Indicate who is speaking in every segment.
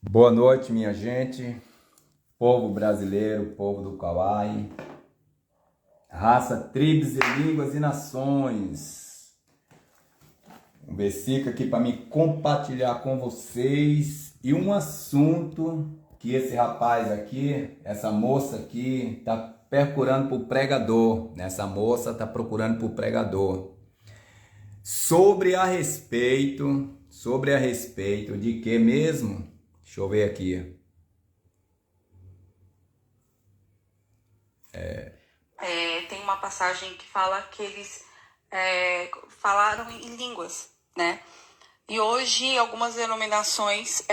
Speaker 1: Boa noite, minha gente, povo brasileiro, povo do Kauai, raça, tribos e línguas e nações. Um versículo aqui para me compartilhar com vocês e um assunto que esse rapaz aqui, essa moça aqui, está procurando por pregador. Essa moça está procurando por pregador. Sobre a respeito de que mesmo? Deixa eu ver aqui.
Speaker 2: Tem uma passagem que fala que eles falaram em línguas, né? E hoje algumas denominações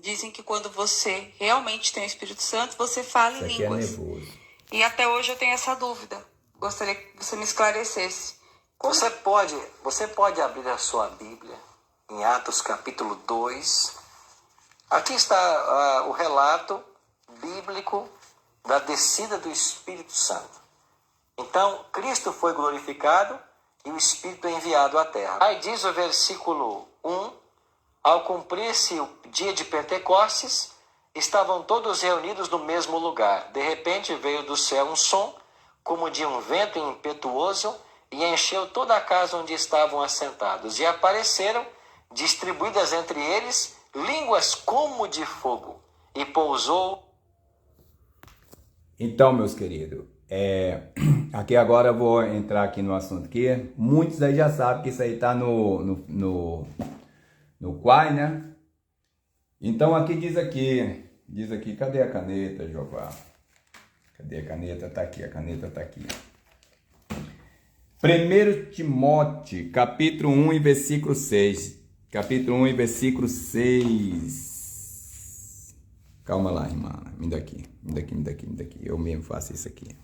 Speaker 2: dizem que quando você realmente tem o Espírito Santo, você fala
Speaker 1: Isso
Speaker 2: em
Speaker 1: aqui é
Speaker 2: línguas.
Speaker 1: nervoso.
Speaker 2: E até hoje eu tenho essa dúvida. Gostaria que você me esclarecesse.
Speaker 3: Você pode abrir a sua Bíblia em Atos capítulo 2. Aqui está o relato bíblico da descida do Espírito Santo. Então, Cristo foi glorificado e o Espírito é enviado à terra. Aí diz o versículo 1, ao cumprir-se o dia de Pentecostes, estavam todos reunidos no mesmo lugar. De repente veio do céu um som, como de um vento impetuoso, e encheu toda a casa onde estavam assentados. E apareceram, distribuídas entre eles, línguas como de fogo, e pousou.
Speaker 1: Então, meus queridos, aqui agora eu vou entrar aqui no assunto aqui. Muitos aí já sabem que isso aí tá no Quai, né? Então aqui diz aqui, cadê a caneta, Jeová? Cadê a caneta? Tá aqui, a caneta tá aqui. 1 Timóteo, capítulo 1 e versículo 6. Capítulo 1 e versículo 6. Calma lá, irmã. Me daqui. Eu mesmo faço isso aqui.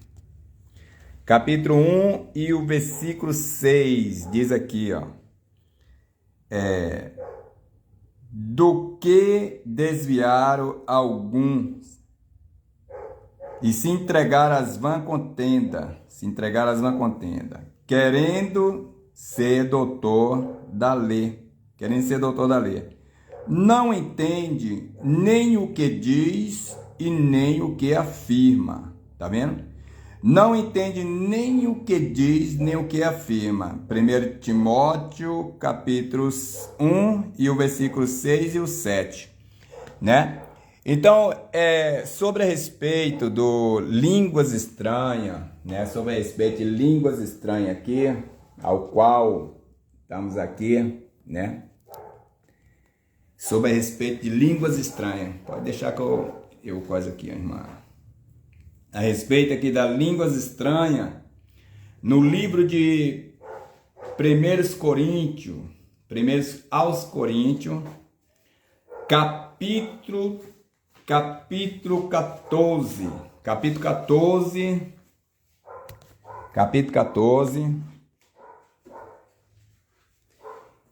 Speaker 1: Capítulo 1 e o versículo 6. Diz aqui, ó. Do que desviaram alguns e se entregaram às vã contenda. Querendo ser doutor da lei. Não entende nem o que diz e nem o que afirma. Tá vendo? Não entende nem o que diz, nem o que afirma. 1 Timóteo, capítulos 1 e o versículo 6 e o 7. Né? Então, sobre a respeito do línguas estranhas, né? Sobre a respeito de línguas estranhas aqui, ao qual estamos aqui, né? Sobre a respeito de línguas estranhas. Pode deixar que eu quase aqui, irmã. A respeito aqui das línguas estranhas, no livro de 1 Coríntios, capítulo 14,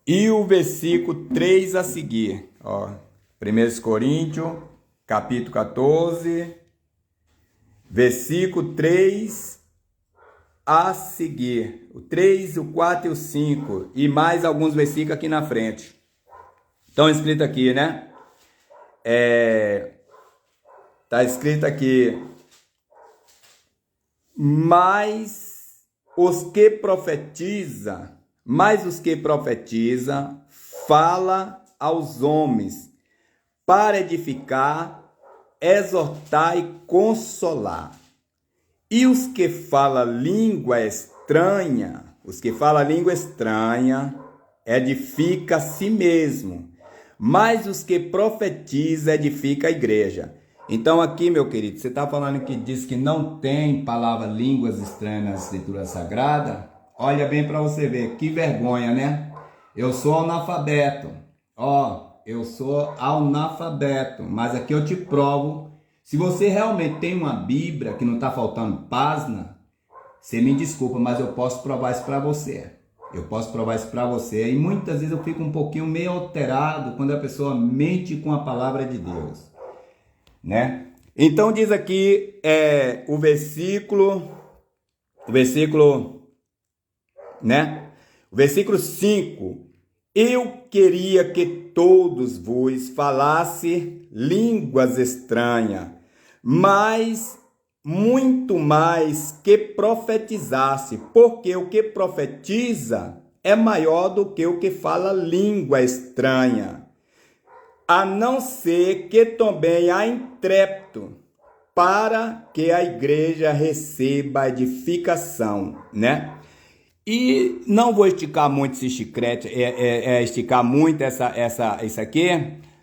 Speaker 1: e o versículo 3 a seguir, ó, 1 Coríntios, capítulo 14, versículo 3 a seguir, o 3, o 4 e o 5, e mais alguns versículos aqui na frente. Estão escrito aqui, né? Está escrito aqui, mas os que profetiza, fala aos homens para edificar, exortar e consolar. E os que falam língua estranha, edifica a si mesmo. Mas os que profetizam, edifica a igreja. Então aqui, meu querido, você está falando que diz que não tem palavra línguas estranhas na Escritura Sagrada? Olha bem para você ver, que vergonha, né? Eu sou analfabeto, mas aqui eu te provo. Se você realmente tem uma Bíblia que não está faltando página, você me desculpa, mas eu posso provar isso para você. E muitas vezes eu fico um pouquinho meio alterado quando a pessoa mente com a palavra de Deus, né? Então diz aqui o versículo, né? O versículo 5. Eu queria que todos vos falasse línguas estranhas, mas muito mais que profetizasse, porque o que profetiza é maior do que o que fala língua estranha, a não ser que também há intérprete, para que a igreja receba a edificação, né? E não vou esticar muito esse chiclete, esticar muito isso aqui,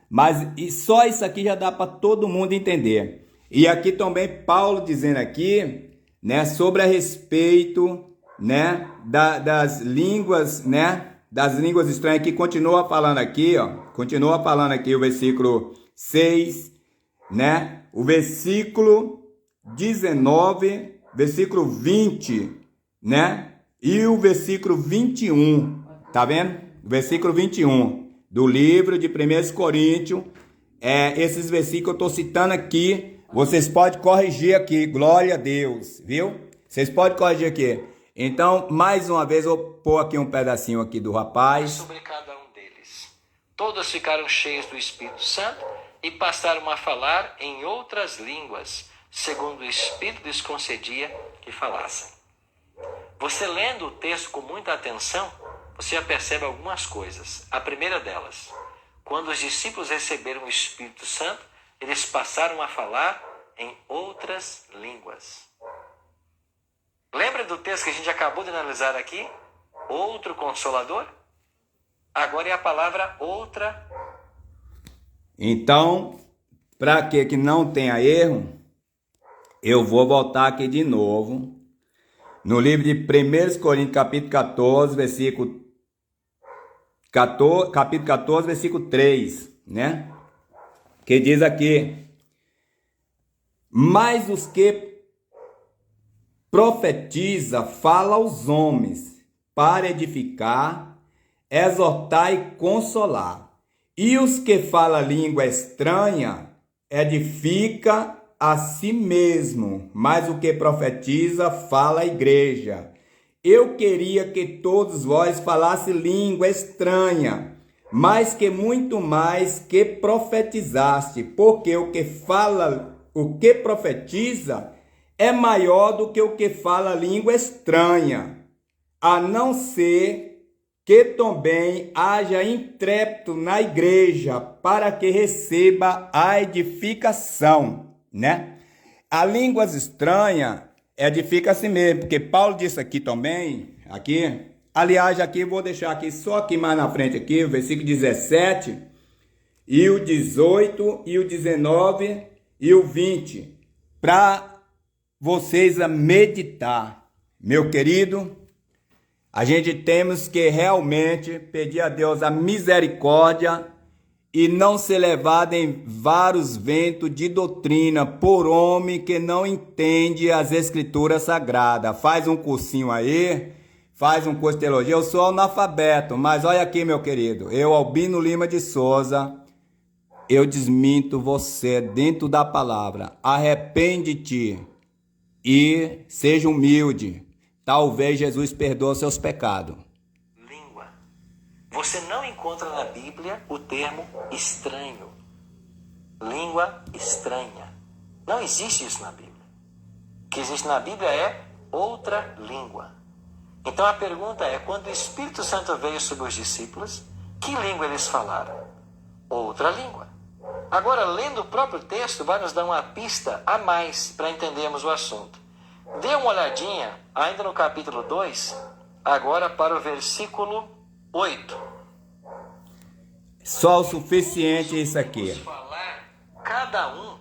Speaker 1: mas só isso aqui já dá para todo mundo entender. E aqui também Paulo dizendo aqui, né, sobre a respeito, né, das línguas, né, das línguas estranhas, que continua falando aqui, ó, continua falando aqui o versículo 6, né, o versículo 19, versículo 20, né, e o versículo 21, tá vendo? O versículo 21 do livro de 1 Coríntios, esses versículos eu estou citando aqui, vocês podem corrigir aqui, glória a Deus, viu? Vocês podem corrigir aqui. Então, mais uma vez, eu vou pôr aqui um pedacinho aqui do rapaz.
Speaker 3: Sobre cada um deles. Todos ficaram cheios do Espírito Santo e passaram a falar em outras línguas, segundo o Espírito lhes concedia que falassem. Você lendo o texto com muita atenção, você já percebe algumas coisas. A primeira delas, quando os discípulos receberam o Espírito Santo, eles passaram a falar em outras línguas. Lembra do texto que a gente acabou de analisar aqui? Outro Consolador? Agora é a palavra outra.
Speaker 1: Então, para que não tenha erro, eu vou voltar aqui de novo no livro de 1 Coríntios, capítulo 14, versículo 3, né? Que diz aqui: mas os que profetiza fala aos homens para edificar, exortar e consolar. E os que fala língua estranha edifica a si mesmo, mas o que profetiza fala à igreja. Eu queria que todos vós falassem língua estranha, mas que muito mais que profetizaste, porque o que profetiza é maior do que o que fala língua estranha, a não ser que também haja intérprete na igreja, para que receba a edificação, né? A língua estranha edifica a si mesmo, porque Paulo disse aqui também, aqui, aliás, aqui vou deixar aqui, só aqui mais na frente aqui, o versículo 17, e o 18, e o 19, e o 20, para vocês a meditar. Meu querido, a gente temos que realmente pedir a Deus a misericórdia e não ser levado em vários ventos de doutrina por homem que não entende as escrituras sagradas. Faz um cursinho aí, faz um curso de teologia. Eu sou analfabeto, mas olha aqui, meu querido, eu, Albino Lima de Souza, eu desminto você dentro da palavra. Arrepende-te e seja humilde. Talvez Jesus perdoe seus pecados.
Speaker 3: Língua. Você não encontra na Bíblia o termo estranho. Língua estranha. Não existe isso na Bíblia. O que existe na Bíblia é outra língua. Então a pergunta é, quando o Espírito Santo veio sobre os discípulos, que língua eles falaram? Outra língua. Agora, lendo o próprio texto, vai nos dar uma pista a mais para entendermos o assunto. Dê uma olhadinha, ainda no capítulo 2, agora para o versículo 8.
Speaker 1: Só o suficiente isso aqui.
Speaker 3: Falar cada um